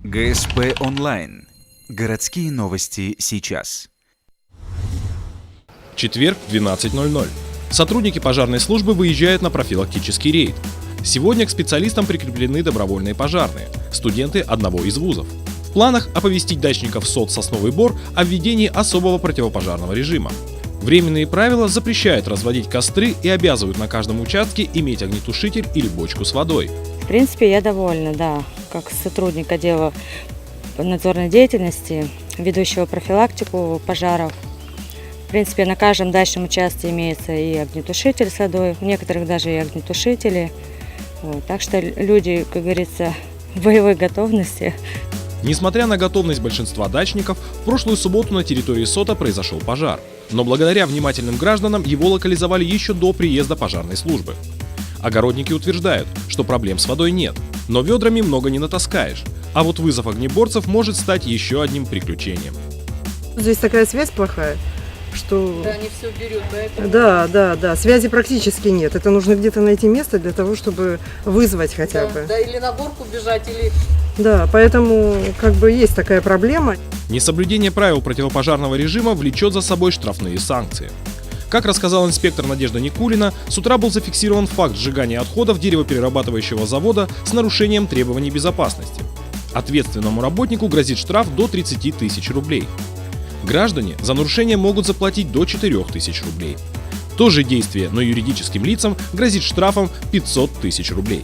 ГСП онлайн. Городские новости сейчас. Четверг, 12:00. Сотрудники пожарной службы выезжают на профилактический рейд. Сегодня к специалистам прикреплены добровольные пожарные, студенты одного из вузов. В планах оповестить дачников СОТ «Сосновый Бор» о введении особого противопожарного режима. Временные правила запрещают разводить костры и обязывают на каждом участке иметь огнетушитель или бочку с водой. В принципе, я довольна, да, как сотрудник отдела надзорной деятельности, ведущего профилактику пожаров. В принципе, на каждом дачном участке имеется и огнетушитель с водой, в некоторых даже и огнетушители. Так что люди, как говорится, в боевой готовности. Несмотря на готовность большинства дачников, в прошлую субботу на территории СОТа произошел пожар. Но благодаря внимательным гражданам его локализовали еще до приезда пожарной службы. Огородники утверждают, что проблем с водой нет, но ведрами много не натаскаешь. А вот вызов огнеборцев может стать еще одним приключением. Здесь такая связь плохая, что... Да, не все берет, поэтому... Да, связи практически нет. Это нужно где-то найти место для того, чтобы вызвать хотя бы. Да, или на горку бежать, или... Да, поэтому как бы есть такая проблема. Несоблюдение правил противопожарного режима влечет за собой штрафные санкции. Как рассказал инспектор Надежда Никулина, с утра был зафиксирован факт сжигания отходов деревоперерабатывающего завода с нарушением требований безопасности. Ответственному работнику грозит штраф до 30 тысяч рублей. Граждане за нарушение могут заплатить до 4 тысяч рублей. То же действие, но юридическим лицам грозит штрафом 500 тысяч рублей.